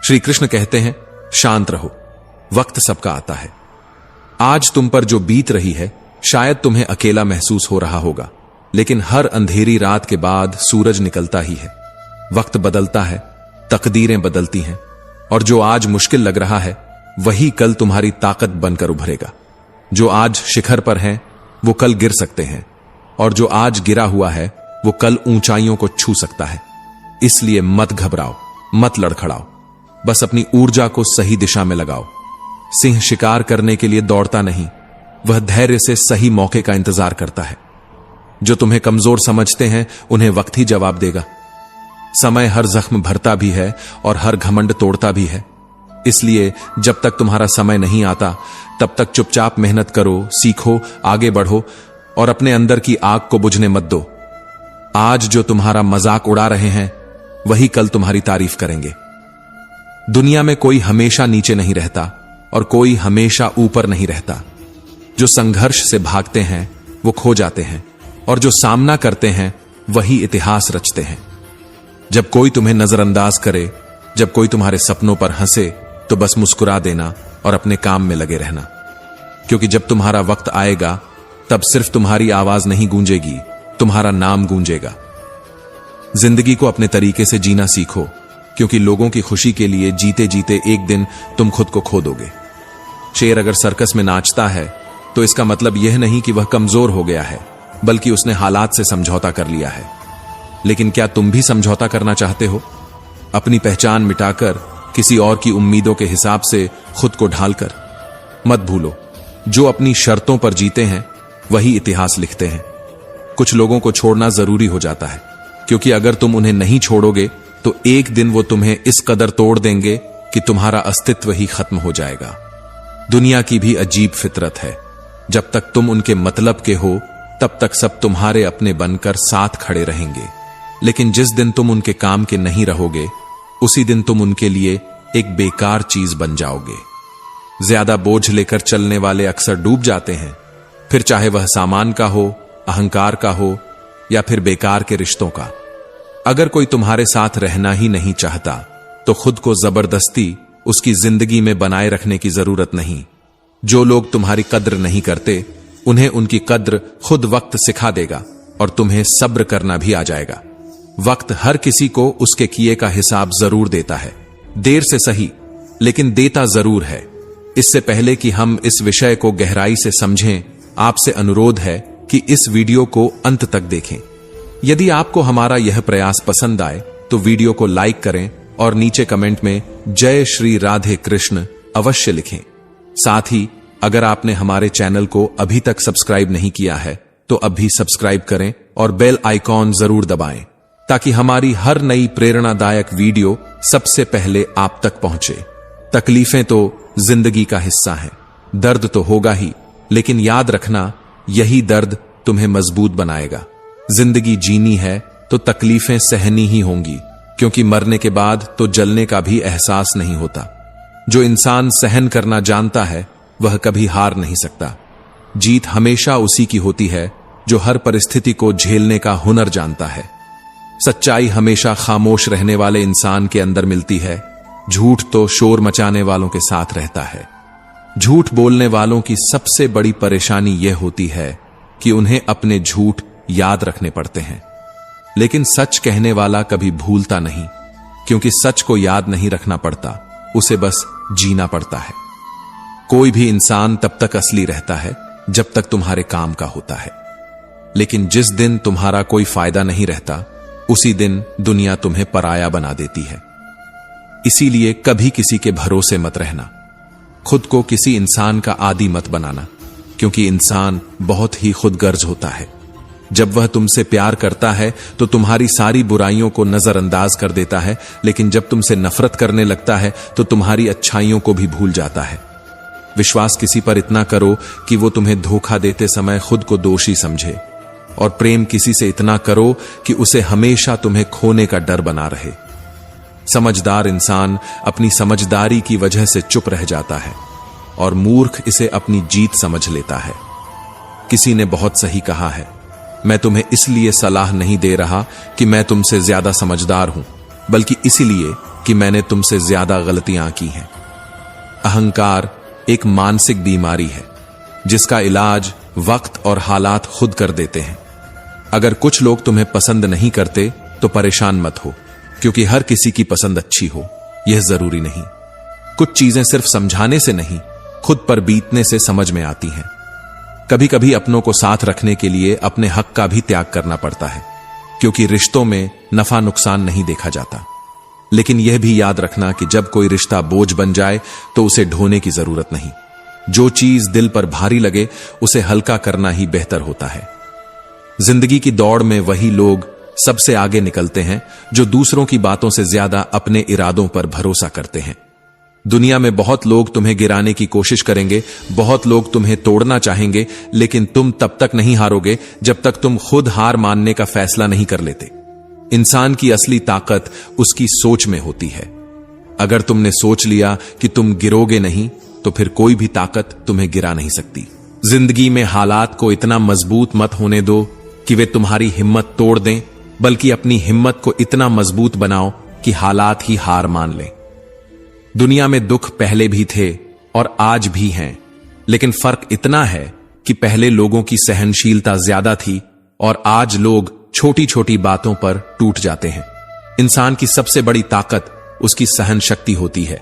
श्री कृष्ण कहते हैं, शांत रहो, वक्त सबका आता है। आज तुम पर जो बीत रही है शायद तुम्हें अकेला महसूस हो रहा होगा, लेकिन हर अंधेरी रात के बाद सूरज निकलता ही है। वक्त बदलता है, तकदीरें बदलती हैं, और जो आज मुश्किल लग रहा है वही कल तुम्हारी ताकत बनकर उभरेगा। जो आज शिखर पर हैं वो कल गिर सकते हैं, और जो आज गिरा हुआ है वो कल ऊंचाइयों को छू सकता है। इसलिए मत घबराओ, मत लड़खड़ाओ, बस अपनी ऊर्जा को सही दिशा में लगाओ। सिंह शिकार करने के लिए दौड़ता नहीं, वह धैर्य से सही मौके का इंतजार करता है। जो तुम्हें कमजोर समझते हैं उन्हें वक्त ही जवाब देगा। समय हर जख्म भरता भी है और हर घमंड तोड़ता भी है। इसलिए जब तक तुम्हारा समय नहीं आता तब तक चुपचाप मेहनत करो, सीखो, आगे बढ़ो और अपने अंदर की आग को बुझने मत दो। आज जो तुम्हारा मजाक उड़ा रहे हैं वही कल तुम्हारी तारीफ करेंगे। दुनिया में कोई हमेशा नीचे नहीं रहता और कोई हमेशा ऊपर नहीं रहता। जो संघर्ष से भागते हैं वो खो जाते हैं, और जो सामना करते हैं वही इतिहास रचते हैं। जब कोई तुम्हें नजरअंदाज करे, जब कोई तुम्हारे सपनों पर हंसे, तो बस मुस्कुरा देना और अपने काम में लगे रहना, क्योंकि जब तुम्हारा वक्त आएगा तब सिर्फ तुम्हारी आवाज नहीं गूंजेगी, तुम्हारा नाम गूंजेगा। जिंदगी को अपने तरीके से जीना सीखो, क्योंकि लोगों की खुशी के लिए जीते जीते एक दिन तुम खुद को खो दोगे। शेर अगर सर्कस में नाचता है तो इसका मतलब यह नहीं कि वह कमजोर हो गया है, बल्कि उसने हालात से समझौता कर लिया है। लेकिन क्या तुम भी समझौता करना चाहते हो? अपनी पहचान मिटाकर, किसी और की उम्मीदों के हिसाब से खुद को ढालकर? मत भूलो, जो अपनी शर्तों पर जीते हैं वही इतिहास लिखते हैं। कुछ लोगों को छोड़ना जरूरी हो जाता है, क्योंकि अगर तुम उन्हें नहीं छोड़ोगे तो एक दिन वो तुम्हें इस कदर तोड़ देंगे कि तुम्हारा अस्तित्व ही खत्म हो जाएगा। दुनिया की भी अजीब फितरत है, जब तक तुम उनके मतलब के हो तब तक सब तुम्हारे अपने बनकर साथ खड़े रहेंगे, लेकिन जिस दिन तुम उनके काम के नहीं रहोगे उसी दिन तुम उनके लिए एक बेकार चीज बन जाओगे। ज्यादा बोझ लेकर चलने वाले अक्सर डूब जाते हैं, फिर चाहे वह सामान का हो, अहंकार का हो या फिर बेकार के रिश्तों का। अगर कोई तुम्हारे साथ रहना ही नहीं चाहता तो खुद को जबरदस्ती उसकी जिंदगी में बनाए रखने की जरूरत नहीं। जो लोग तुम्हारी कद्र नहीं करते उन्हें उनकी कद्र खुद वक्त सिखा देगा, और तुम्हें सब्र करना भी आ जाएगा। वक्त हर किसी को उसके किए का हिसाब जरूर देता है, देर से सही, लेकिन देता जरूर है। इससे पहले कि हम इस विषय को गहराई से समझें, आपसे अनुरोध है कि इस वीडियो को अंत तक देखें। यदि आपको हमारा यह प्रयास पसंद आए तो वीडियो को लाइक करें और नीचे कमेंट में जय श्री राधे कृष्ण अवश्य लिखें। साथ ही अगर आपने हमारे चैनल को अभी तक सब्सक्राइब नहीं किया है तो अभी सब्सक्राइब करें और बेल आइकॉन जरूर दबाएं, ताकि हमारी हर नई प्रेरणादायक वीडियो सबसे पहले आप तक पहुंचे। तकलीफें तो जिंदगी का हिस्सा हैं, दर्द तो होगा ही, लेकिन याद रखना यही दर्द तुम्हें मजबूत बनाएगा। जिंदगी जीनी है तो तकलीफें सहनी ही होंगी, क्योंकि मरने के बाद तो जलने का भी एहसास नहीं होता। जो इंसान सहन करना जानता है वह कभी हार नहीं सकता। जीत हमेशा उसी की होती है जो हर परिस्थिति को झेलने का हुनर जानता है। सच्चाई हमेशा खामोश रहने वाले इंसान के अंदर मिलती है, झूठ तो शोर मचाने वालों के साथ रहता है। झूठ बोलने वालों की सबसे बड़ी परेशानी यह होती है कि उन्हें अपने झूठ याद रखने पड़ते हैं, लेकिन सच कहने वाला कभी भूलता नहीं, क्योंकि सच को याद नहीं रखना पड़ता, उसे बस जीना पड़ता है। कोई भी इंसान तब तक असली रहता है जब तक तुम्हारे काम का होता है, लेकिन जिस दिन तुम्हारा कोई फायदा नहीं रहता उसी दिन दुनिया तुम्हें पराया बना देती है। इसीलिए कभी किसी के भरोसे मत रहना, खुद को किसी इंसान का आदी मत बनाना, क्योंकि इंसान बहुत ही खुदगर्ज होता है। जब वह तुमसे प्यार करता है तो तुम्हारी सारी बुराइयों को नजरअंदाज कर देता है, लेकिन जब तुमसे नफरत करने लगता है तो तुम्हारी अच्छाइयों को भी भूल जाता है। विश्वास किसी पर इतना करो कि वो तुम्हें धोखा देते समय खुद को दोषी समझे, और प्रेम किसी से इतना करो कि उसे हमेशा तुम्हें खोने का डर बना रहे। समझदार इंसान अपनी समझदारी की वजह से चुप रह जाता है, और मूर्ख इसे अपनी जीत समझ लेता है। किसी ने बहुत सही कहा है, मैं तुम्हें इसलिए सलाह नहीं दे रहा कि मैं तुमसे ज्यादा समझदार हूं, बल्कि इसलिए कि मैंने तुमसे ज्यादा गलतियां की हैं। अहंकार एक मानसिक बीमारी है जिसका इलाज वक्त और हालात खुद कर देते हैं। अगर कुछ लोग तुम्हें पसंद नहीं करते तो परेशान मत हो, क्योंकि हर किसी की पसंद अच्छी हो यह जरूरी नहीं। कुछ चीजें सिर्फ समझाने से नहीं, खुद पर बीतने से समझ में आती हैं। कभी कभी अपनों को साथ रखने के लिए अपने हक का भी त्याग करना पड़ता है, क्योंकि रिश्तों में नफा नुकसान नहीं देखा जाता। लेकिन यह भी याद रखना कि जब कोई रिश्ता बोझ बन जाए तो उसे ढोने की जरूरत नहीं। जो चीज दिल पर भारी लगे उसे हल्का करना ही बेहतर होता है। जिंदगी की दौड़ में वही लोग सबसे आगे निकलते हैं जो दूसरों की बातों से ज्यादा अपने इरादों पर भरोसा करते हैं। दुनिया में बहुत लोग तुम्हें गिराने की कोशिश करेंगे, बहुत लोग तुम्हें तोड़ना चाहेंगे, लेकिन तुम तब तक नहीं हारोगे जब तक तुम खुद हार मानने का फैसला नहीं कर लेते। इंसान की असली ताकत उसकी सोच में होती है। अगर तुमने सोच लिया कि तुम गिरोगे नहीं, तो फिर कोई भी ताकत तुम्हें गिरा नहीं सकती। जिंदगी में हालात को इतना मजबूत मत होने दो कि वे तुम्हारी हिम्मत तोड़ दें, बल्कि अपनी हिम्मत को इतना मजबूत बनाओ कि हालात ही हार मान लें। दुनिया में दुख पहले भी थे और आज भी हैं, लेकिन फर्क इतना है कि पहले लोगों की सहनशीलता ज्यादा थी और आज लोग छोटी छोटी बातों पर टूट जाते हैं। इंसान की सबसे बड़ी ताकत उसकी सहन शक्ति होती है,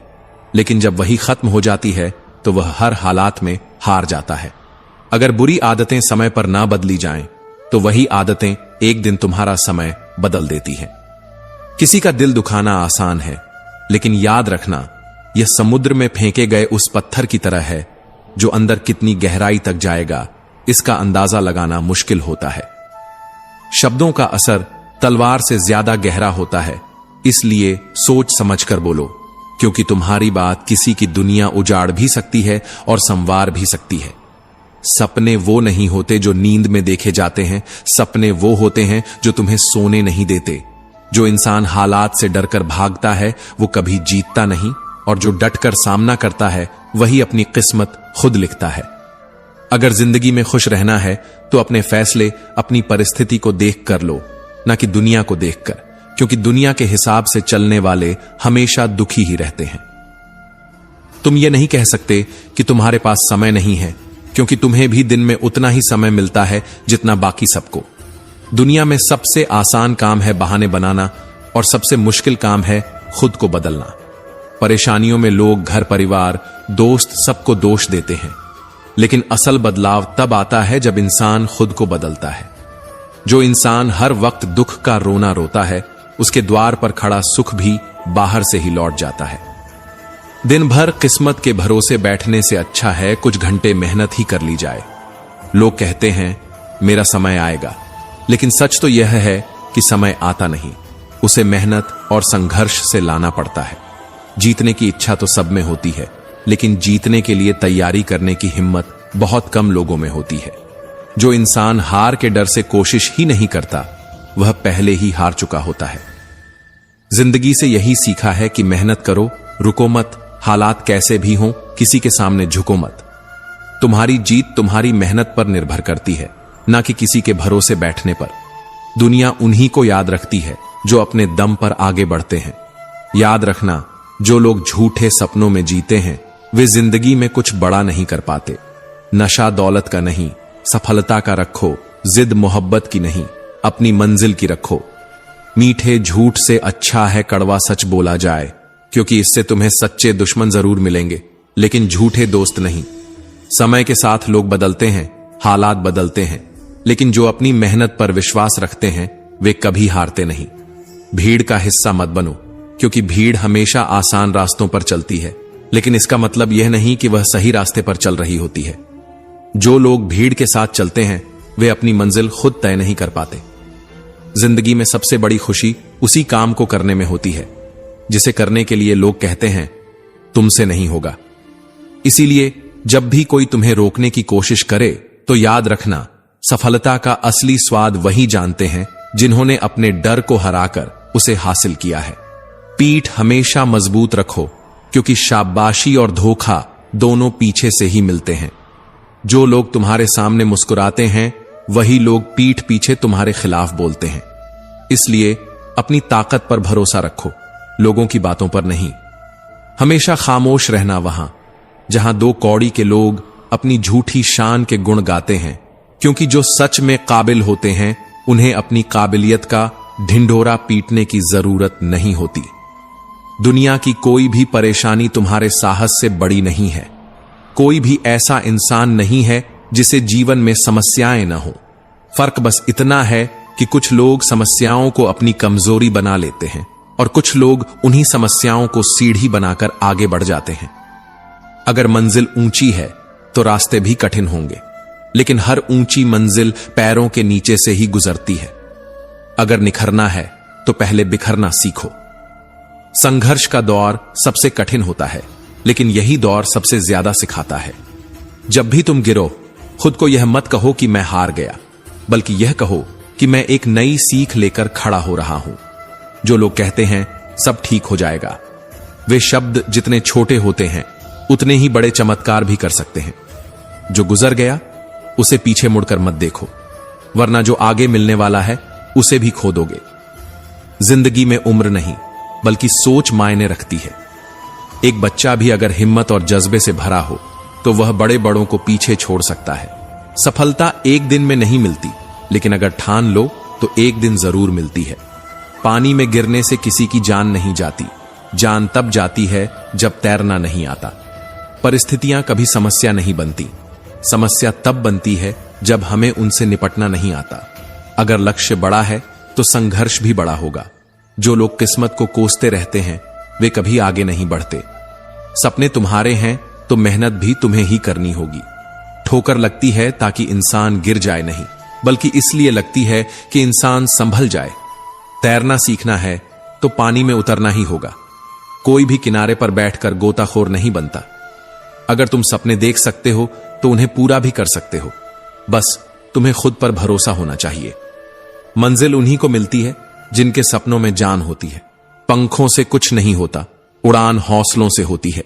लेकिन जब वही खत्म हो जाती है तो वह हर हालात में हार जाता है। अगर बुरी आदतें समय पर ना बदली जाएं, तो वही आदतें एक दिन तुम्हारा समय बदल देती हैं। किसी का दिल दुखाना आसान है, लेकिन याद रखना यह समुद्र में फेंके गए उस पत्थर की तरह है जो अंदर कितनी गहराई तक जाएगा इसका अंदाजा लगाना मुश्किल होता है। शब्दों का असर तलवार से ज्यादा गहरा होता है, इसलिए सोच समझकर बोलो, क्योंकि तुम्हारी बात किसी की दुनिया उजाड़ भी सकती है और संवार भी सकती है। सपने वो नहीं होते जो नींद में देखे जाते हैं, सपने वो होते हैं जो तुम्हें सोने नहीं देते। जो इंसान हालात से डरकर भागता है वो कभी जीतता नहीं, और जो डटकर सामना करता है वही अपनी किस्मत खुद लिखता है। अगर जिंदगी में खुश रहना है तो अपने फैसले अपनी परिस्थिति को देख कर लो, ना कि दुनिया को देखकर, क्योंकि दुनिया के हिसाब से चलने वाले हमेशा दुखी ही रहते हैं। तुम ये नहीं कह सकते कि तुम्हारे पास समय नहीं है, क्योंकि तुम्हें भी दिन में उतना ही समय मिलता है जितना बाकी सबको। दुनिया में सबसे आसान काम है बहाने बनाना और सबसे मुश्किल काम है खुद को बदलना। परेशानियों में लोग घर परिवार दोस्त सबको दोष देते हैं, लेकिन असल बदलाव तब आता है जब इंसान खुद को बदलता है। जो इंसान हर वक्त दुख का रोना रोता है उसके द्वार पर खड़ा सुख भी बाहर से ही लौट जाता है। दिन भर किस्मत के भरोसे बैठने से अच्छा है कुछ घंटे मेहनत ही कर ली जाए। लोग कहते हैं मेरा समय आएगा, लेकिन सच तो यह है कि समय आता नहीं, उसे मेहनत और संघर्ष से लाना पड़ता है। जीतने की इच्छा तो सब में होती है, लेकिन जीतने के लिए तैयारी करने की हिम्मत बहुत कम लोगों में होती है। जो इंसान हार के डर से कोशिश ही नहीं करता वह पहले ही हार चुका होता है। जिंदगी से यही सीखा है कि मेहनत करो, रुको मत, हालात कैसे भी हों किसी के सामने झुको मत। तुम्हारी जीत तुम्हारी मेहनत पर निर्भर करती है, ना कि किसी के भरोसे बैठने पर। दुनिया उन्हीं को याद रखती है जो अपने दम पर आगे बढ़ते हैं। याद रखना, जो लोग झूठे सपनों में जीते हैं वे जिंदगी में कुछ बड़ा नहीं कर पाते। नशा दौलत का नहीं, सफलता का रखो, जिद मोहब्बत की नहीं, अपनी मंजिल की रखो। मीठे झूठ से अच्छा है कड़वा सच बोला जाए, क्योंकि इससे तुम्हें सच्चे दुश्मन जरूर मिलेंगे, लेकिन झूठे दोस्त नहीं। समय के साथ लोग बदलते हैं, हालात बदलते हैं, लेकिन जो अपनी मेहनत पर विश्वास रखते हैं वे कभी हारते नहीं। भीड़ का हिस्सा मत बनो, क्योंकि भीड़ हमेशा आसान रास्तों पर चलती है, लेकिन इसका मतलब यह नहीं कि वह सही रास्ते पर चल रही होती है। जो लोग भीड़ के साथ चलते हैं वे अपनी मंजिल खुद तय नहीं कर पाते। जिंदगी में सबसे बड़ी खुशी उसी काम को करने में होती है जिसे करने के लिए लोग कहते हैं तुमसे नहीं होगा। इसीलिए जब भी कोई तुम्हें रोकने की कोशिश करे तो याद रखना, सफलता का असली स्वाद वही जानते हैं जिन्होंने अपने डर को हराकर उसे हासिल किया है। पीठ हमेशा मजबूत रखो, क्योंकि शाबाशी और धोखा दोनों पीछे से ही मिलते हैं। जो लोग तुम्हारे सामने मुस्कुराते हैं वही लोग पीठ पीछे तुम्हारे खिलाफ बोलते हैं। इसलिए अपनी ताकत पर भरोसा रखो। लोगों की बातों पर नहीं। हमेशा खामोश रहना वहां जहां दो कौड़ी के लोग अपनी झूठी शान के गुण गाते हैं, क्योंकि जो सच में काबिल होते हैं उन्हें अपनी काबिलियत का ढिंढोरा पीटने की जरूरत नहीं होती। दुनिया की कोई भी परेशानी तुम्हारे साहस से बड़ी नहीं है। कोई भी ऐसा इंसान नहीं है जिसे जीवन में समस्याएं न हो। फर्क बस इतना है कि कुछ लोग समस्याओं को अपनी कमजोरी बना लेते हैं और कुछ लोग उन्हीं समस्याओं को सीढ़ी बनाकर आगे बढ़ जाते हैं। अगर मंजिल ऊंची है तो रास्ते भी कठिन होंगे, लेकिन हर ऊंची मंजिल पैरों के नीचे से ही गुजरती है। अगर निखरना है तो पहले बिखरना सीखो। संघर्ष का दौर सबसे कठिन होता है, लेकिन यही दौर सबसे ज्यादा सिखाता है। जब भी तुम गिरो, खुद को यह मत कहो कि मैं हार गया, बल्कि यह कहो कि मैं एक नई सीख लेकर खड़ा हो रहा हूं। जो लोग कहते हैं सब ठीक हो जाएगा, वे शब्द जितने छोटे होते हैं उतने ही बड़े चमत्कार भी कर सकते हैं। जो गुजर गया उसे पीछे मुड़कर मत देखो, वरना जो आगे मिलने वाला है उसे भी खो दोगे। जिंदगी में उम्र नहीं बल्कि सोच मायने रखती है। एक बच्चा भी अगर हिम्मत और जज्बे से भरा हो तो वह बड़े बड़ों को पीछे छोड़ सकता है। सफलता एक दिन में नहीं मिलती, लेकिन अगर ठान लो तो एक दिन जरूर मिलती है। पानी में गिरने से किसी की जान नहीं जाती, जान तब जाती है जब तैरना नहीं आता। परिस्थितियां कभी समस्या नहीं बनती, समस्या तब बनती है जब हमें उनसे निपटना नहीं आता। अगर लक्ष्य बड़ा है तो संघर्ष भी बड़ा होगा। जो लोग किस्मत को कोसते रहते हैं वे कभी आगे नहीं बढ़ते। सपने तुम्हारे हैं तो मेहनत भी तुम्हें ही करनी होगी। ठोकर लगती है ताकि इंसान गिर जाए नहीं, बल्कि इसलिए लगती है कि इंसान संभल जाए। तैरना सीखना है तो पानी में उतरना ही होगा। कोई भी किनारे पर बैठकर गोताखोर नहीं बनता। अगर तुम सपने देख सकते हो तो उन्हें पूरा भी कर सकते हो, बस तुम्हें खुद पर भरोसा होना चाहिए। मंजिल उन्हीं को मिलती है जिनके सपनों में जान होती है। पंखों से कुछ नहीं होता, उड़ान हौसलों से होती है।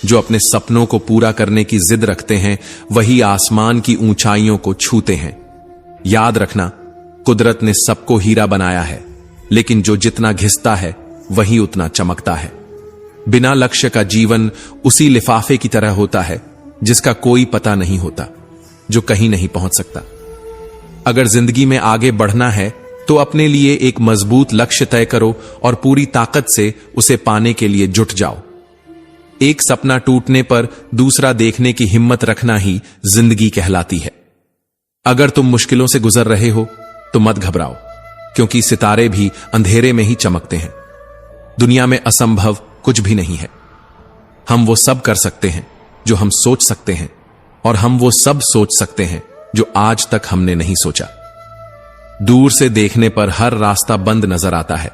जो अपने सपनों को पूरा करने की जिद रखते हैं वही आसमान की ऊंचाइयों को छूते हैं। याद रखना, कुदरत ने सबको हीरा बनाया है, लेकिन जो जितना घिसता है वही उतना चमकता है। बिना लक्ष्य का जीवन उसी लिफाफे की तरह होता है जिसका कोई पता नहीं होता, जो कहीं नहीं पहुंच सकता। अगर जिंदगी में आगे बढ़ना है तो अपने लिए एक मजबूत लक्ष्य तय करो और पूरी ताकत से उसे पाने के लिए जुट जाओ। एक सपना टूटने पर दूसरा देखने की हिम्मत रखना ही जिंदगी कहलाती है। अगर तुम मुश्किलों से गुजर रहे हो तो मत घबराओ, क्योंकि सितारे भी अंधेरे में ही चमकते हैं। दुनिया में असंभव कुछ भी नहीं है। हम वो सब कर सकते हैं जो हम सोच सकते हैं, और हम वो सब सोच सकते हैं जो आज तक हमने नहीं सोचा। दूर से देखने पर हर रास्ता बंद नजर आता है,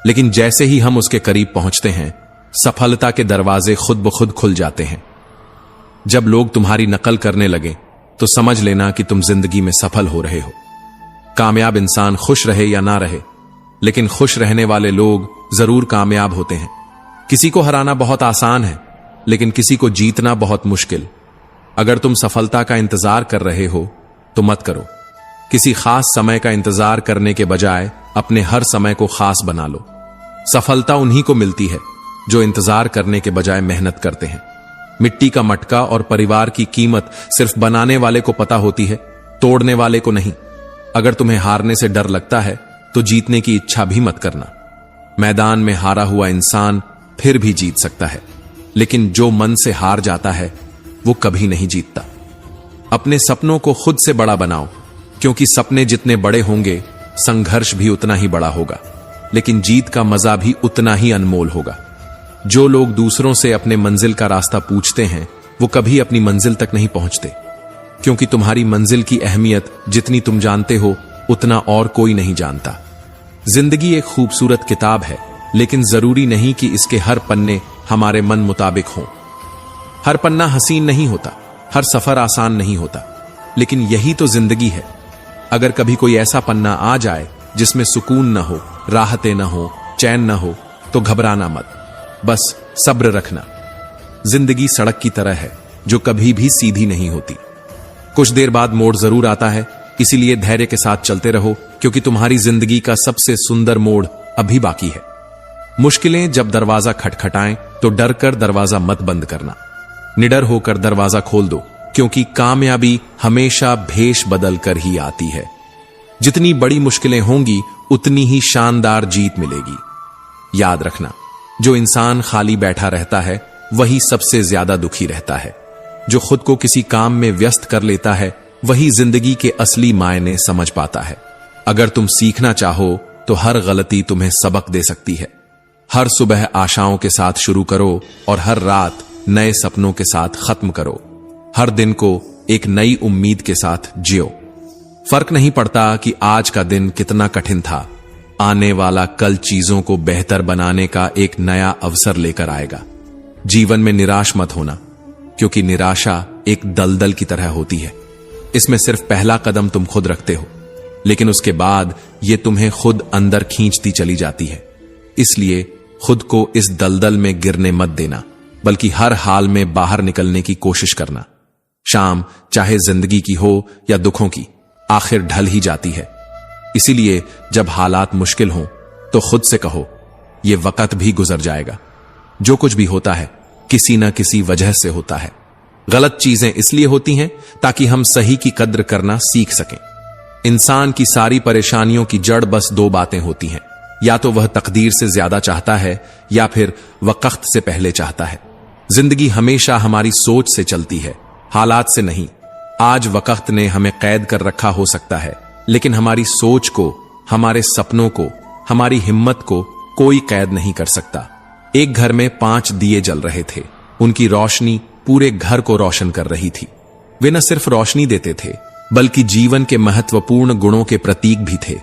लेकिन जैसे ही हम उसके करीब पहुंचते हैं सफलता के दरवाजे खुद ब खुद खुल जाते हैं। जब लोग तुम्हारी नकल करने लगे तो समझ लेना कि तुम जिंदगी में सफल हो रहे हो। कामयाब इंसान खुश रहे या ना रहे, लेकिन खुश रहने वाले लोग जरूर कामयाब होते हैं। किसी को हराना बहुत आसान है, लेकिन किसी को जीतना बहुत मुश्किल। अगर तुम सफलता का इंतजार कर रहे हो तो मत करो। किसी खास समय का इंतजार करने के बजाय अपने हर समय को खास बना लो। सफलता उन्हीं को मिलती है जो इंतजार करने के बजाय मेहनत करते हैं। मिट्टी का मटका और परिवार की कीमत सिर्फ बनाने वाले को पता होती है, तोड़ने वाले को नहीं। अगर तुम्हें हारने से डर लगता है तो जीतने की इच्छा भी मत करना। मैदान में हारा हुआ इंसान फिर भी जीत सकता है, लेकिन जो मन से हार जाता है वो कभी नहीं जीतता। अपने सपनों को खुद से बड़ा बनाओ, क्योंकि सपने जितने बड़े होंगे संघर्ष भी उतना ही बड़ा होगा, लेकिन जीत का मजा भी उतना ही अनमोल होगा। जो लोग दूसरों से अपने मंजिल का रास्ता पूछते हैं वो कभी अपनी मंजिल तक नहीं पहुंचते, क्योंकि तुम्हारी मंजिल की अहमियत जितनी तुम जानते हो उतना और कोई नहीं जानता। जिंदगी एक खूबसूरत किताब है, लेकिन जरूरी नहीं कि इसके हर पन्ने हमारे मन मुताबिक हों। हर पन्ना हसीन नहीं होता, हर सफर आसान नहीं होता, लेकिन यही तो जिंदगी है। अगर कभी कोई ऐसा पन्ना आ जाए जिसमें सुकून न हो, राहतें न हो, चैन न हो, तो घबराना मत, बस सब्र रखना। जिंदगी सड़क की तरह है जो कभी भी सीधी नहीं होती। कुछ देर बाद मोड़ जरूर आता है, इसीलिए धैर्य के साथ चलते रहो, क्योंकि तुम्हारी जिंदगी का सबसे सुंदर मोड़ अभी बाकी है। मुश्किलें जब दरवाजा खटखटाएं तो डर कर दरवाजा मत बंद करना, निडर होकर दरवाजा खोल दो, क्योंकि कामयाबी हमेशा भेष बदल कर ही आती है। जितनी बड़ी मुश्किलें होंगी उतनी ही शानदार जीत मिलेगी। याद रखना, जो इंसान खाली बैठा रहता है वही सबसे ज्यादा दुखी रहता है। जो खुद को किसी काम में व्यस्त कर लेता है वही जिंदगी के असली मायने समझ पाता है। अगर तुम सीखना चाहो तो हर गलती तुम्हें सबक दे सकती है। हर सुबह आशाओं के साथ शुरू करो और हर रात नए सपनों के साथ खत्म करो। हर दिन को एक नई उम्मीद के साथ जियो। फर्क नहीं पड़ता कि आज का दिन कितना कठिन था, आने वाला कल चीजों को बेहतर बनाने का एक नया अवसर लेकर आएगा। जीवन में निराश मत होना, क्योंकि निराशा एक दलदल की तरह होती है। इसमें सिर्फ पहला कदम तुम खुद रखते हो, लेकिन उसके बाद यह तुम्हें खुद अंदर खींचती चली जाती है। इसलिए खुद को इस दलदल में गिरने मत देना, बल्कि हर हाल में बाहर निकलने की कोशिश करना। शाम चाहे जिंदगी की हो या दुखों की, आखिर ढल ही जाती है। इसीलिए जब हालात मुश्किल हों तो खुद से कहो, यह वक्त भी गुजर जाएगा। जो कुछ भी होता है किसी न किसी वजह से होता है। गलत चीजें इसलिए होती हैं ताकि हम सही की कद्र करना सीख सकें। इंसान की सारी परेशानियों की जड़ बस दो बातें होती हैं, या तो वह तकदीर से ज्यादा चाहता है या फिर वक्त से पहले चाहता है। जिंदगी हमेशा हमारी सोच से चलती है, हालात से नहीं। आज वक्त ने हमें कैद कर रखा हो सकता है, लेकिन हमारी सोच को, हमारे सपनों को, हमारी हिम्मत को कोई कैद नहीं कर सकता। एक घर में 5 दिए जल रहे थे। उनकी रोशनी पूरे घर को रोशन कर रही थी। वे न सिर्फ रोशनी देते थे, बल्कि जीवन के महत्वपूर्ण गुणों के प्रतीक भी थे।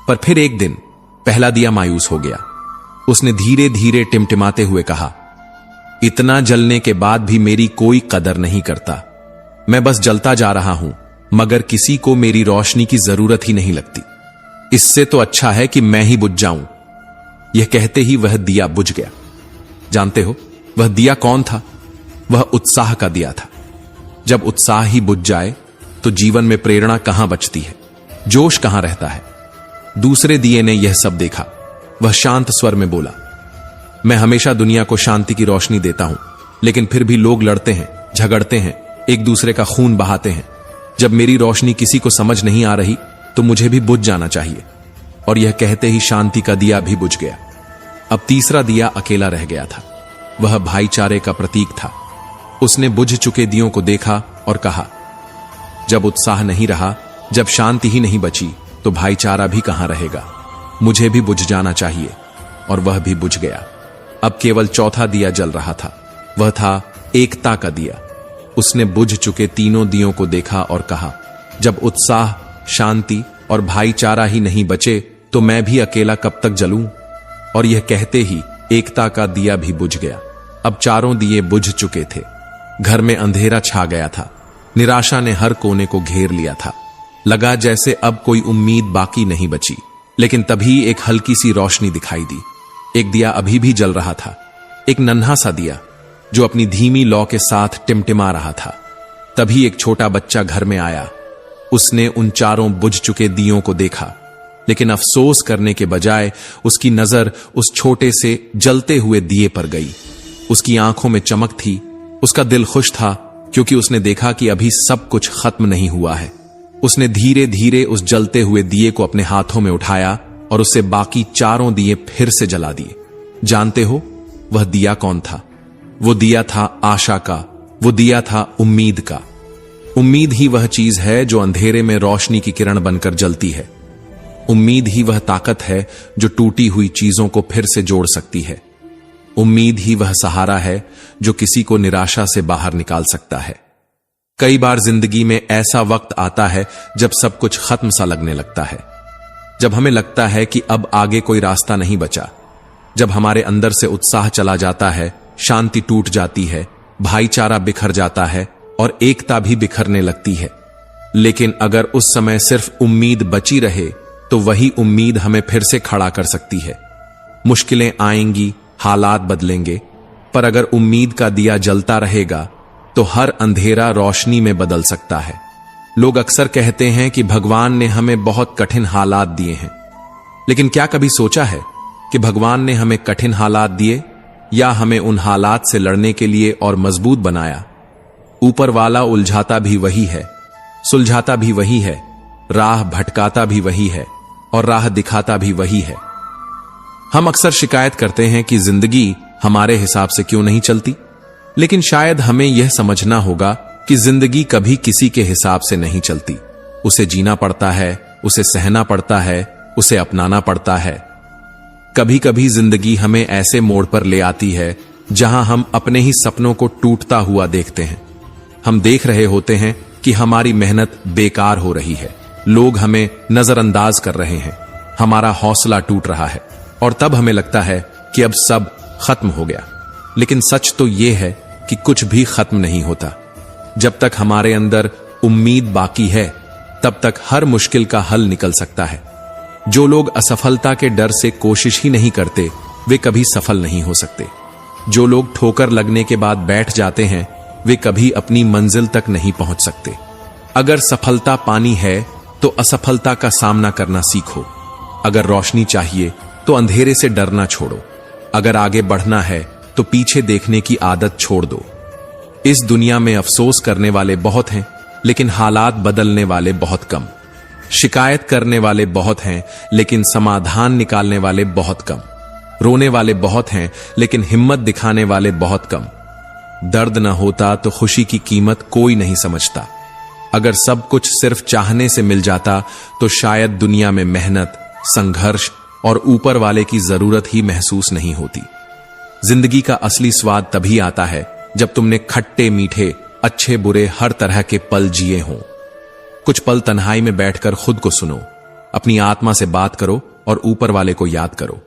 पर फिर एक दिन पहला दिया मायूस हो गया। उसने धीरे धीरे टिमटिमाते हुए कहा, इतना जलने के बाद भी मेरी कोई कदर नहीं करता। मैं बस जलता जा रहा हूं, मगर किसी को मेरी रोशनी की जरूरत ही नहीं लगती। इससे तो अच्छा है कि मैं ही बुझ जाऊं। यह कहते ही वह दिया बुझ गया। जानते हो वह दिया कौन था? वह उत्साह का दिया था। जब उत्साह ही बुझ जाए तो जीवन में प्रेरणा कहां बचती है, जोश कहां रहता है। दूसरे दिए ने यह सब देखा। वह शांत स्वर में बोला, मैं हमेशा दुनिया को शांति की रोशनी देता हूं, लेकिन फिर भी लोग लड़ते हैं, झगड़ते हैं, एक दूसरे का खून बहाते हैं। जब मेरी रोशनी किसी को समझ नहीं आ रही तो मुझे भी बुझ जाना चाहिए। और यह कहते ही शांति का दिया भी बुझ गया। अब तीसरा दिया अकेला रह गया था। वह भाईचारे का प्रतीक था। उसने बुझ चुके दियों को देखा और कहा, जब उत्साह नहीं रहा, जब शांति ही नहीं बची, तो भाईचारा भी कहां रहेगा। मुझे भी बुझ जाना चाहिए। और वह भी बुझ गया। अब केवल चौथा दिया जल रहा था। वह था एकता का दिया। उसने बुझ चुके तीनों दियों को देखा और कहा, जब उत्साह, शांति और भाईचारा ही नहीं बचे तो मैं भी अकेला कब तक जलूं। और यह कहते ही एकता का दिया भी बुझ गया। अब चारों दिए बुझ चुके थे। घर में अंधेरा छा गया था। निराशा ने हर कोने को घेर लिया था। लगा जैसे अब कोई उम्मीद बाकी नहीं बची। लेकिन तभी एक हल्की सी रोशनी दिखाई दी। एक दिया अभी भी जल रहा था, एक नन्हा सा दिया जो अपनी धीमी लौ के साथ टिमटिमा रहा था। तभी एक छोटा बच्चा घर में आया। उसने उन चारों बुझ चुके दियों को देखा, लेकिन अफसोस करने के बजाय उसकी नजर उस छोटे से जलते हुए दिए पर गई। उसकी आंखों में चमक थी। उसका दिल खुश था, क्योंकि उसने देखा कि अभी सब कुछ खत्म नहीं हुआ है। उसने धीरे धीरे उस जलते हुए दिए को अपने हाथों में उठाया और उससे बाकी चारों दिए फिर से जला दिए। जानते हो वह दिया कौन था? वो दिया था आशा का। वो दिया था उम्मीद का। उम्मीद ही वह चीज है जो अंधेरे में रोशनी की किरण बनकर जलती है। उम्मीद ही वह ताकत है जो टूटी हुई चीजों को फिर से जोड़ सकती है। उम्मीद ही वह सहारा है जो किसी को निराशा से बाहर निकाल सकता है। कई बार जिंदगी में ऐसा वक्त आता है जब सब कुछ खत्म सा लगने लगता है, जब हमें लगता है कि अब आगे कोई रास्ता नहीं बचा, जब हमारे अंदर से उत्साह चला जाता है, शांति टूट जाती है, भाईचारा बिखर जाता है और एकता भी बिखरने लगती है। लेकिन अगर उस समय सिर्फ उम्मीद बची रहे तो वही उम्मीद हमें फिर से खड़ा कर सकती है। मुश्किलें आएंगी, हालात बदलेंगे, पर अगर उम्मीद का दिया जलता रहेगा तो हर अंधेरा रोशनी में बदल सकता है। लोग अक्सर कहते हैं कि भगवान ने हमें बहुत कठिन हालात दिए हैं, लेकिन क्या कभी सोचा है कि भगवान ने हमें कठिन हालात दिए या हमें उन हालात से लड़ने के लिए और मजबूत बनाया? ऊपर वाला उलझाता भी वही है, सुलझाता भी वही है, राह भटकाता भी वही है और राह दिखाता भी वही है। हम अक्सर शिकायत करते हैं कि जिंदगी हमारे हिसाब से क्यों नहीं चलती, लेकिन शायद हमें यह समझना होगा कि जिंदगी कभी किसी के हिसाब से नहीं चलती। उसे जीना पड़ता है, उसे सहना पड़ता है, उसे अपनाना पड़ता है। कभी कभी जिंदगी हमें ऐसे मोड़ पर ले आती है जहां हम अपने ही सपनों को टूटता हुआ देखते हैं। हम देख रहे होते हैं कि हमारी मेहनत बेकार हो रही है, लोग हमें नजरअंदाज कर रहे हैं, हमारा हौसला टूट रहा है और तब हमें लगता है कि अब सब खत्म हो गया। लेकिन सच तो यह है कि कुछ भी खत्म नहीं होता। जब तक हमारे अंदर उम्मीद बाकी है तब तक हर मुश्किल का हल निकल सकता है। जो लोग असफलता के डर से कोशिश ही नहीं करते वे कभी सफल नहीं हो सकते। जो लोग ठोकर लगने के बाद बैठ जाते हैं वे कभी अपनी मंजिल तक नहीं पहुंच सकते। अगर सफलता पानी है तो असफलता का सामना करना सीखो। अगर रोशनी चाहिए तो अंधेरे से डरना छोड़ो। अगर आगे बढ़ना है तो पीछे देखने की आदत छोड़ दो। इस दुनिया में अफसोस करने वाले बहुत हैं, लेकिन हालात बदलने वाले बहुत कम। शिकायत करने वाले बहुत हैं, लेकिन समाधान निकालने वाले बहुत कम। रोने वाले बहुत हैं, लेकिन हिम्मत दिखाने वाले बहुत कम। दर्द न होता तो खुशी की कीमत कोई नहीं समझता। अगर सब कुछ सिर्फ चाहने से मिल जाता तो शायद दुनिया में मेहनत, संघर्ष और ऊपर वाले की जरूरत ही महसूस नहीं होती। जिंदगी का असली स्वाद तभी आता है जब तुमने खट्टे मीठे, अच्छे बुरे हर तरह के पल जिए हों। कुछ पल तन्हाई में बैठकर खुद को सुनो, अपनी आत्मा से बात करो और ऊपर वाले को याद करो।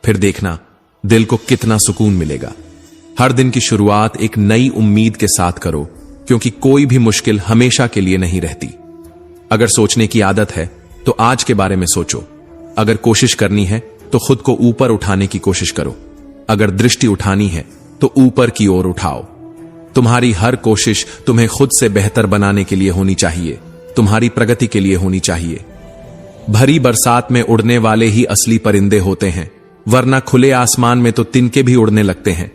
फिर देखना दिल को कितना सुकून मिलेगा। हर दिन की शुरुआत एक नई उम्मीद के साथ करो, क्योंकि कोई भी मुश्किल हमेशा के लिए नहीं रहती। अगर सोचने की आदत है तो आज के बारे में सोचो। अगर कोशिश करनी है तो खुद को ऊपर उठाने की कोशिश करो। अगर दृष्टि उठानी है तो ऊपर की ओर उठाओ। तुम्हारी हर कोशिश तुम्हें खुद से बेहतर बनाने के लिए होनी चाहिए, तुम्हारी प्रगति के लिए होनी चाहिए। भरी बरसात में उड़ने वाले ही असली परिंदे होते हैं, वरना खुले आसमान में तो तिनके भी उड़ने लगते हैं।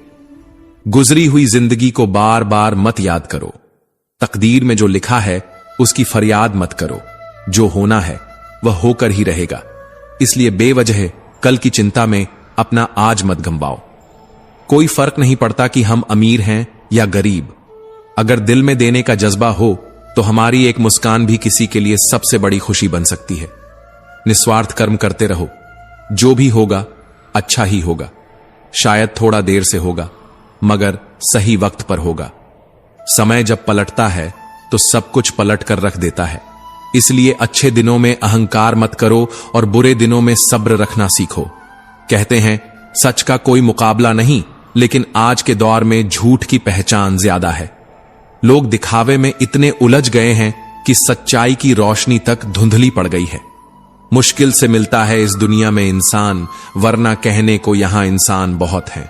गुजरी हुई जिंदगी को बार बार मत याद करो। तकदीर में जो लिखा है उसकी फरियाद मत करो। जो होना है वह होकर ही रहेगा, इसलिए बेवजह कल की चिंता में अपना आज मत गंवाओ। कोई फर्क नहीं पड़ता कि हम अमीर हैं या गरीब। अगर दिल में देने का जज्बा हो तो हमारी एक मुस्कान भी किसी के लिए सबसे बड़ी खुशी बन सकती है। निस्वार्थ कर्म करते रहो, जो भी होगा अच्छा ही होगा। शायद थोड़ा देर से होगा, मगर सही वक्त पर होगा। समय जब पलटता है तो सब कुछ पलट कर रख देता है। इसलिए अच्छे दिनों में अहंकार मत करो और बुरे दिनों में सब्र रखना सीखो। कहते हैं सच का कोई मुकाबला नहीं, लेकिन आज के दौर में झूठ की पहचान ज्यादा है। लोग दिखावे में इतने उलझ गए हैं कि सच्चाई की रोशनी तक धुंधली पड़ गई है। मुश्किल से मिलता है इस दुनिया में इंसान, वरना कहने को यहां इंसान बहुत हैं।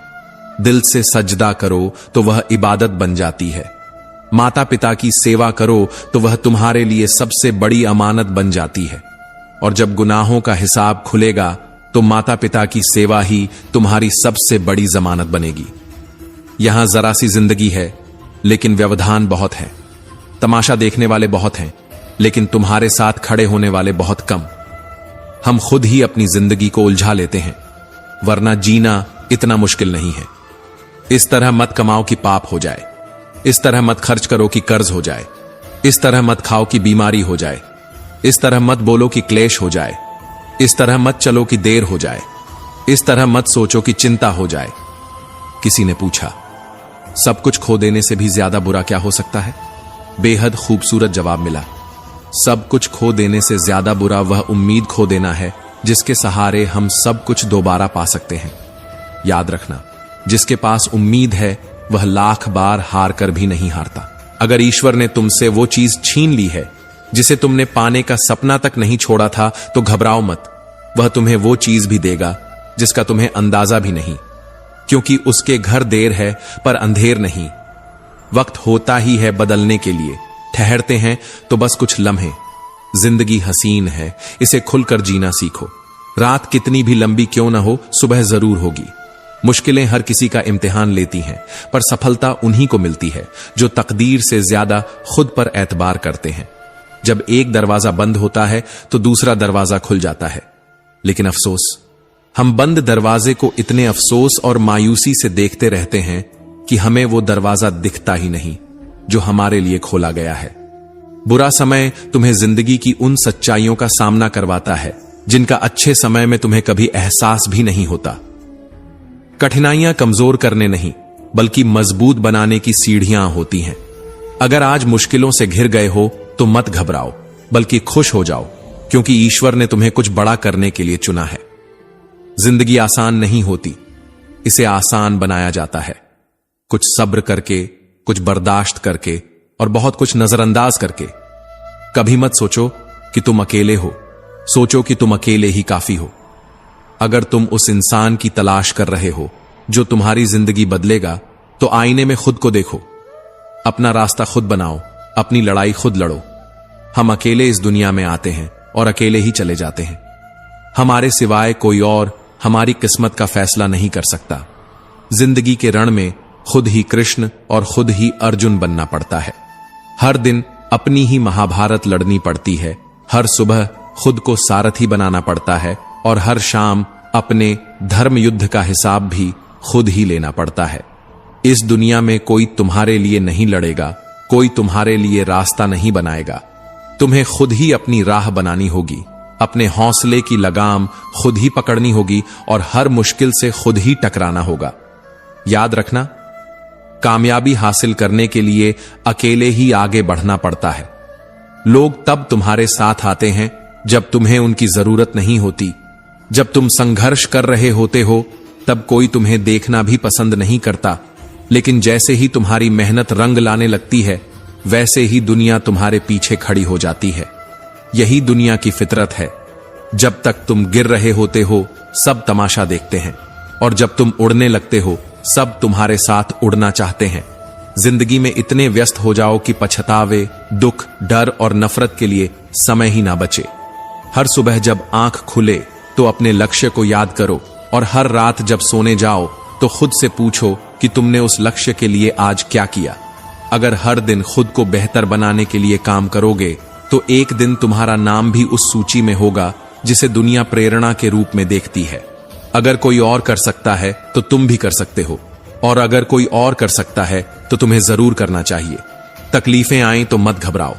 दिल से सजदा करो तो वह इबादत बन जाती है। माता पिता की सेवा करो तो वह तुम्हारे लिए सबसे बड़ी अमानत बन जाती है। और जब गुनाहों का हिसाब खुलेगा तो माता पिता की सेवा ही तुम्हारी सबसे बड़ी जमानत बनेगी। यहां जरा सी जिंदगी है, लेकिन व्यवधान बहुत है। तमाशा देखने वाले बहुत हैं, लेकिन तुम्हारे साथ खड़े होने वाले बहुत कम। हम खुद ही अपनी जिंदगी को उलझा लेते हैं, वरना जीना इतना मुश्किल नहीं है। इस तरह मत कमाओ कि पाप हो जाए। इस तरह मत खर्च करो कि कर्ज हो जाए। इस तरह मत खाओ कि बीमारी हो जाए। इस तरह मत बोलो कि क्लेश हो जाए। इस तरह मत चलो कि देर हो जाए। इस तरह मत सोचो कि चिंता हो जाए। किसी ने पूछा, सब कुछ खो देने से भी ज्यादा बुरा क्या हो सकता है? बेहद खूबसूरत जवाब मिला। सब कुछ खो देने से ज्यादा बुरा वह उम्मीद खो देना है जिसके सहारे हम सब कुछ दोबारा पा सकते हैं। याद रखना, जिसके पास उम्मीद है वह लाख बार हार कर भी नहीं हारता। अगर ईश्वर ने तुमसे वो चीज छीन ली है जिसे तुमने पाने का सपना तक नहीं छोड़ा था तो घबराओ मत। वह तुम्हें वो चीज भी देगा जिसका तुम्हें अंदाजा भी नहीं, क्योंकि उसके घर देर है पर अंधेर नहीं। वक्त होता ही है बदलने के लिए, ठहरते हैं तो बस कुछ लम्हे। जिंदगी हसीन है, इसे खुलकर जीना सीखो। रात कितनी भी लंबी क्यों ना हो, सुबह जरूर होगी। मुश्किलें हर किसी का इम्तिहान लेती हैं, पर सफलता उन्हीं को मिलती है जो तकदीर से ज्यादा खुद पर एतबार करते हैं। जब एक दरवाजा बंद होता है तो दूसरा दरवाजा खुल जाता है, लेकिन अफसोस, हम बंद दरवाजे को इतने अफसोस और मायूसी से देखते रहते हैं कि हमें वो दरवाजा दिखता ही नहीं जो हमारे लिए खोला गया है। बुरा समय तुम्हें जिंदगी की उन सच्चाइयों का सामना करवाता है जिनका अच्छे समय में तुम्हें कभी एहसास भी नहीं होता। कठिनाइयां कमजोर करने नहीं, बल्कि मजबूत बनाने की सीढ़ियां होती हैं। अगर आज मुश्किलों से घिर गए हो तो मत घबराओ, बल्कि खुश हो जाओ, क्योंकि ईश्वर ने तुम्हें कुछ बड़ा करने के लिए चुना है। जिंदगी आसान नहीं होती, इसे आसान बनाया जाता है। कुछ सब्र करके, कुछ बर्दाश्त करके और बहुत कुछ नजरअंदाज करके। कभी मत सोचो कि तुम अकेले हो, सोचो कि तुम अकेले ही काफी हो। अगर तुम उस इंसान की तलाश कर रहे हो जो तुम्हारी जिंदगी बदलेगा, तो आईने में खुद को देखो, अपना रास्ता खुद बनाओ, अपनी लड़ाई खुद लड़ो। हम अकेले इस दुनिया में आते हैं और अकेले ही चले जाते हैं। हमारे सिवाय कोई और हमारी किस्मत का फैसला नहीं कर सकता। जिंदगी के रण में खुद ही कृष्ण और खुद ही अर्जुन बनना पड़ता है। हर दिन अपनी ही महाभारत लड़नी पड़ती है, हर सुबह खुद को सारथी बनाना पड़ता है और हर शाम अपने धर्म युद्ध का हिसाब भी खुद ही लेना पड़ता है। इस दुनिया में कोई तुम्हारे लिए नहीं लड़ेगा, कोई तुम्हारे लिए रास्ता नहीं बनाएगा। तुम्हें खुद ही अपनी राह बनानी होगी, अपने हौसले की लगाम खुद ही पकड़नी होगी और हर मुश्किल से खुद ही टकराना होगा। याद रखना, कामयाबी हासिल करने के लिए अकेले ही आगे बढ़ना पड़ता है। लोग तब तुम्हारे साथ आते हैं जब तुम्हें उनकी जरूरत नहीं होती। जब तुम संघर्ष कर रहे होते हो तब कोई तुम्हें देखना भी पसंद नहीं करता, लेकिन जैसे ही तुम्हारी मेहनत रंग लाने लगती है, वैसे ही दुनिया तुम्हारे पीछे खड़ी हो जाती है। यही दुनिया की फितरत है। जब तक तुम गिर रहे होते हो सब तमाशा देखते हैं, और जब तुम उड़ने लगते हो सब तुम्हारे साथ उड़ना चाहते हैं। जिंदगी में इतने व्यस्त हो जाओ कि पछतावे, दुख, डर और नफरत के लिए समय ही ना बचे। हर सुबह जब आंख खुले तो अपने लक्ष्य को याद करो, और हर रात जब सोने जाओ तो खुद से पूछो कि तुमने उस लक्ष्य के लिए आज क्या किया। अगर हर दिन खुद को बेहतर बनाने के लिए काम करोगे तो एक दिन तुम्हारा नाम भी उस सूची में होगा जिसे दुनिया प्रेरणा के रूप में देखती है। अगर कोई और कर सकता है तो तुम भी कर सकते हो, और अगर कोई और कर सकता है तो तुम्हें जरूर करना चाहिए। तकलीफें आएं तो मत घबराओ।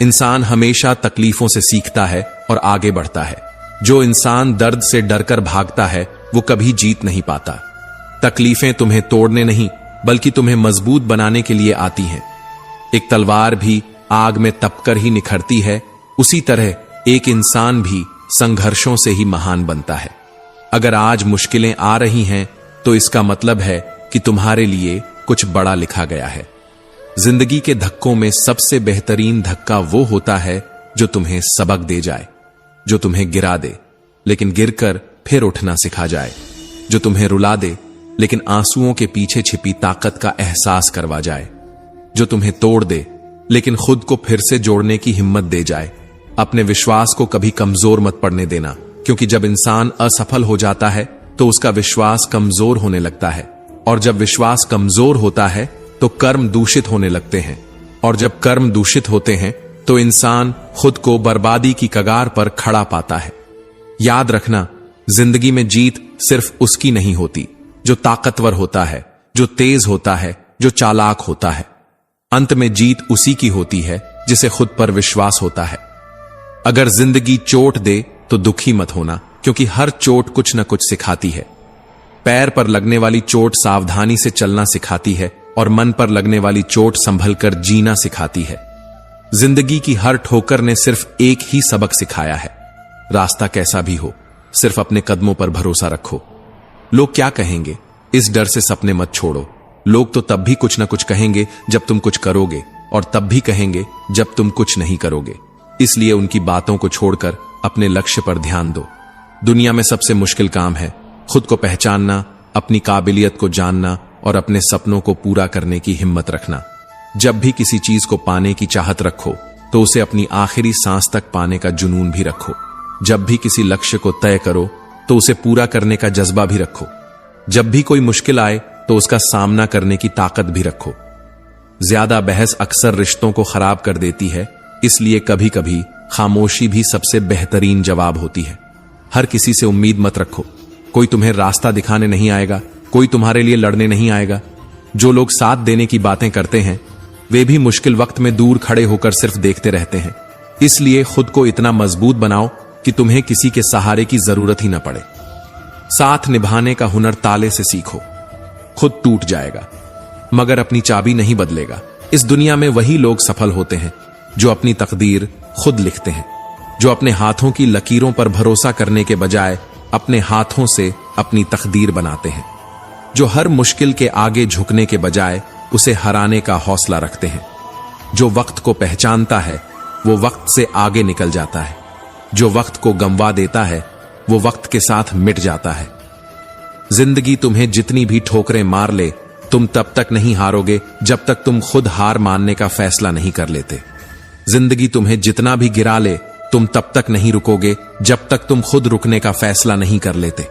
इंसान हमेशा तकलीफों से सीखता है और आगे बढ़ता है। जो इंसान दर्द से डरकर भागता है वो कभी जीत नहीं पाता। तकलीफें तुम्हें तोड़ने नहीं, बल्कि तुम्हें मजबूत बनाने के लिए आती हैं। एक तलवार भी आग में तपकर ही निखरती है, उसी तरह एक इंसान भी संघर्षों से ही महान बनता है। अगर आज मुश्किलें आ रही हैं तो इसका मतलब है कि तुम्हारे लिए कुछ बड़ा लिखा गया है। जिंदगी के धक्कों में सबसे बेहतरीन धक्का वो होता है जो तुम्हें सबक दे जाए, जो तुम्हें गिरा दे लेकिन गिरकर फिर उठना सिखा जाए, जो तुम्हें रुला दे लेकिन आंसुओं के पीछे छिपी ताकत का एहसास करवा जाए, जो तुम्हें तोड़ दे लेकिन खुद को फिर से जोड़ने की हिम्मत दे जाए। अपने विश्वास को कभी कमजोर मत पड़ने देना, क्योंकि जब इंसान असफल हो जाता है तो उसका विश्वास कमजोर होने लगता है, और जब विश्वास कमजोर होता है तो कर्म दूषित होने लगते हैं, और जब कर्म दूषित होते हैं तो इंसान खुद को बर्बादी की कगार पर खड़ा पाता है। याद रखना, जिंदगी में जीत सिर्फ उसकी नहीं होती जो ताकतवर होता है, जो तेज होता है, जो चालाक होता है। अंत में जीत उसी की होती है जिसे खुद पर विश्वास होता है। अगर जिंदगी चोट दे तो दुखी मत होना, क्योंकि हर चोट कुछ न कुछ सिखाती है। पैर पर लगने वाली चोट सावधानी से चलना सिखाती है, और मन पर लगने वाली चोट संभल कर जीना सिखाती है। जिंदगी की हर ठोकर ने सिर्फ एक ही सबक सिखाया है, रास्ता कैसा भी हो, सिर्फ अपने कदमों पर भरोसा रखो। लोग क्या कहेंगे, इस डर से सपने मत छोड़ो। लोग तो तब भी कुछ न कुछ कहेंगे जब तुम कुछ करोगे, और तब भी कहेंगे जब तुम कुछ नहीं करोगे। इसलिए उनकी बातों को छोड़कर अपने लक्ष्य पर ध्यान दो। दुनिया में सबसे मुश्किल काम है खुद को पहचानना, अपनी काबिलियत को जानना और अपने सपनों को पूरा करने की हिम्मत रखना। जब भी किसी चीज को पाने की चाहत रखो तो उसे अपनी आखिरी सांस तक पाने का जुनून भी रखो। जब भी किसी लक्ष्य को तय करो तो उसे पूरा करने का जज्बा भी रखो। जब भी कोई मुश्किल आए तो उसका सामना करने की ताकत भी रखो। ज्यादा बहस अक्सर रिश्तों को खराब कर देती है, इसलिए कभी कभी खामोशी भी सबसे बेहतरीन जवाब होती है। हर किसी से उम्मीद मत रखो। कोई तुम्हें रास्ता दिखाने नहीं आएगा, कोई तुम्हारे लिए लड़ने नहीं आएगा। जो लोग साथ देने की बातें करते हैं वे भी मुश्किल वक्त में दूर खड़े होकर सिर्फ देखते रहते हैं। इसलिए खुद को इतना मजबूत बनाओ कि तुम्हें किसी के सहारे की जरूरत ही न पड़े। साथ निभाने का हुनर ताले से सीखो। खुद टूट जाएगा मगर अपनी चाबी नहीं बदलेगा। इस दुनिया में वही लोग सफल होते हैं जो अपनी तकदीर खुद लिखते हैं, जो अपने हाथों की लकीरों पर भरोसा करने के बजाय अपने हाथों से अपनी तकदीर बनाते हैं, जो हर मुश्किल के आगे झुकने के बजाय उसे हराने का हौसला रखते हैं, जो वक्त को पहचानता है वो वक्त से आगे निकल जाता है, जो वक्त को गंवा देता है वो वक्त के साथ मिट जाता है। जिंदगी तुम्हें जितनी भी ठोकरें मार ले, तुम तब तक नहीं हारोगे जब तक तुम खुद हार मानने का फैसला नहीं कर लेते। जिंदगी तुम्हें जितना भी गिरा ले, तुम तब तक नहीं रुकोगे जब तक तुम खुद रुकने का फैसला नहीं कर लेते।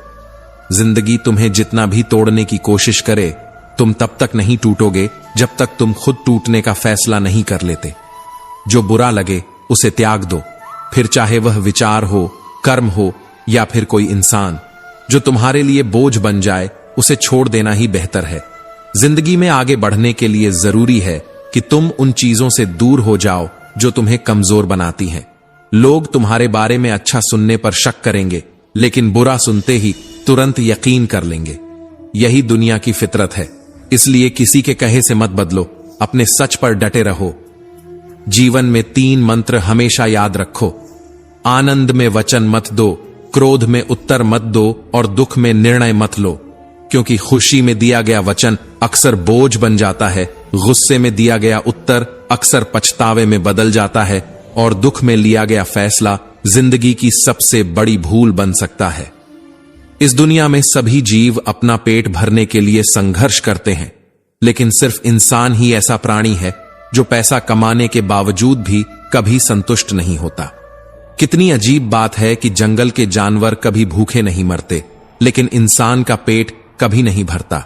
जिंदगी तुम्हें जितना भी तोड़ने की कोशिश करे, तुम तब तक नहीं टूटोगे जब तक तुम खुद टूटने का फैसला नहीं कर लेते। जो बुरा लगे उसे त्याग दो, फिर चाहे वह विचार हो, कर्म हो या फिर कोई इंसान। जो तुम्हारे लिए बोझ बन जाए उसे छोड़ देना ही बेहतर है। जिंदगी में आगे बढ़ने के लिए जरूरी है कि तुम उन चीजों से दूर हो जाओ जो तुम्हें कमजोर बनाती हैं। लोग तुम्हारे बारे में अच्छा सुनने पर शक करेंगे, लेकिन बुरा सुनते ही तुरंत यकीन कर लेंगे। यही दुनिया की फितरत है, इसलिए किसी के कहे से मत बदलो, अपने सच पर डटे रहो। जीवन में 3 मंत्र हमेशा याद रखो। आनंद में वचन मत दो, क्रोध में उत्तर मत दो और दुख में निर्णय मत लो, क्योंकि खुशी में दिया गया वचन अक्सर बोझ बन जाता है, गुस्से में दिया गया उत्तर अक्सर पछतावे में बदल जाता है और दुख में लिया गया फैसला जिंदगी की सबसे बड़ी भूल बन सकता है। इस दुनिया में सभी जीव अपना पेट भरने के लिए संघर्ष करते हैं, लेकिन सिर्फ इंसान ही ऐसा प्राणी है जो पैसा कमाने के बावजूद भी कभी संतुष्ट नहीं होता। कितनी अजीब बात है कि जंगल के जानवर कभी भूखे नहीं मरते, लेकिन इंसान का पेट कभी नहीं भरता।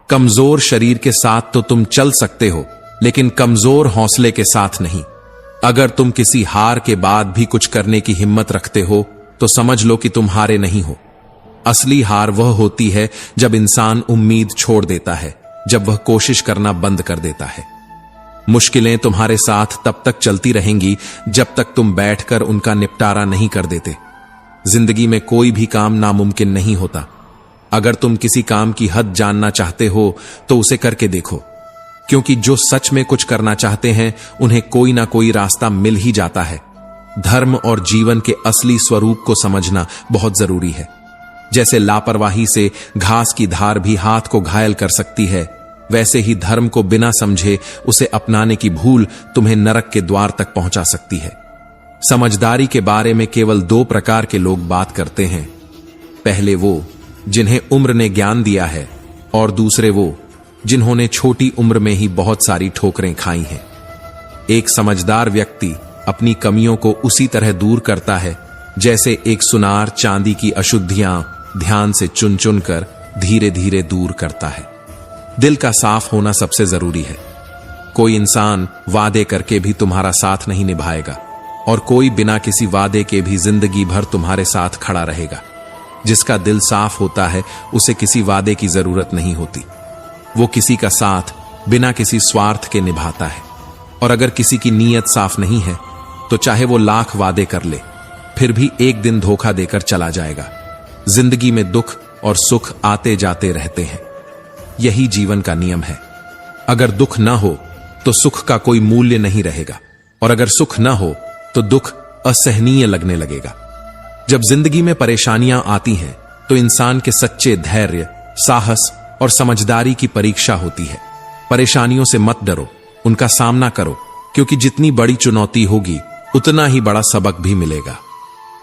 कमजोर शरीर के साथ तो तुम चल सकते हो, लेकिन कमजोर हौसले के साथ नहीं। अगर तुम किसी हार के बाद भी कुछ करने की हिम्मत रखते हो तो समझ लो कि तुम हारे नहीं हो। असली हार वह होती है जब इंसान उम्मीद छोड़ देता है, जब वह कोशिश करना बंद कर देता है। मुश्किलें तुम्हारे साथ तब तक चलती रहेंगी जब तक तुम बैठकर उनका निपटारा नहीं कर देते। जिंदगी में कोई भी काम नामुमकिन नहीं होता। अगर तुम किसी काम की हद जानना चाहते हो तो उसे करके देखो, क्योंकि जो सच में कुछ करना चाहते हैं उन्हें कोई ना कोई रास्ता मिल ही जाता है। धर्म और जीवन के असली स्वरूप को समझना बहुत जरूरी है। जैसे लापरवाही से घास की धार भी हाथ को घायल कर सकती है, वैसे ही धर्म को बिना समझे उसे अपनाने की भूल तुम्हें नरक के द्वार तक पहुंचा सकती है। समझदारी के बारे में केवल 2 प्रकार के लोग बात करते हैं। पहले वो जिन्हें उम्र ने ज्ञान दिया है और दूसरे वो जिन्होंने छोटी उम्र में ही बहुत सारी ठोकरें खाई हैं। एक समझदार व्यक्ति अपनी कमियों को उसी तरह दूर करता है जैसे एक सुनार चांदी की अशुद्धियां ध्यान से चुन चुन कर धीरे धीरे दूर करता है। दिल का साफ होना सबसे जरूरी है। कोई इंसान वादे करके भी तुम्हारा साथ नहीं निभाएगा और कोई बिना किसी वादे के भी जिंदगी भर तुम्हारे साथ खड़ा रहेगा। जिसका दिल साफ होता है उसे किसी वादे की जरूरत नहीं होती। वो किसी का साथ बिना किसी स्वार्थ के निभाता है। और अगर किसी की नीयत साफ नहीं है तो चाहे वो लाख वादे कर ले, फिर भी एक दिन धोखा देकर चला जाएगा। जिंदगी में दुख और सुख आते जाते रहते हैं, यही जीवन का नियम है। अगर दुख ना हो तो सुख का कोई मूल्य नहीं रहेगा, और अगर सुख ना हो तो दुख असहनीय लगने लगेगा। जब जिंदगी में परेशानियां आती हैं तो इंसान के सच्चे धैर्य, साहस और समझदारी की परीक्षा होती है। परेशानियों से मत डरो, उनका सामना करो, क्योंकि जितनी बड़ी चुनौती होगी उतना ही बड़ा सबक भी मिलेगा।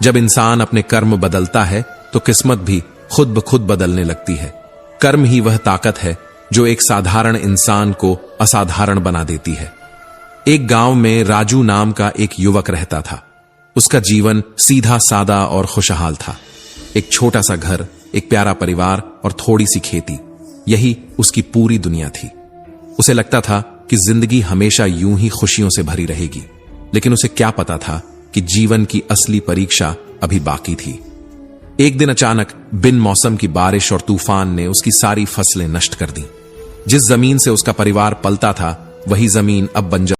जब इंसान अपने कर्म बदलता है तो किस्मत भी खुद ब खुद बदलने लगती है। कर्म ही वह ताकत है जो एक साधारण इंसान को असाधारण बना देती है। एक गांव में राजू नाम का एक युवक रहता था। उसका जीवन सीधा सादा और खुशहाल था। एक छोटा सा घर, एक प्यारा परिवार और थोड़ी सी खेती, यही उसकी पूरी दुनिया थी। उसे लगता था कि जिंदगी हमेशा यूं ही खुशियों से भरी रहेगी, लेकिन उसे क्या पता था कि जीवन की असली परीक्षा अभी बाकी थी। एक दिन अचानक बिन मौसम की बारिश और तूफान ने उसकी सारी फसलें नष्ट कर दी। जिस जमीन से उसका परिवार पलता था, वही जमीन अब बंजर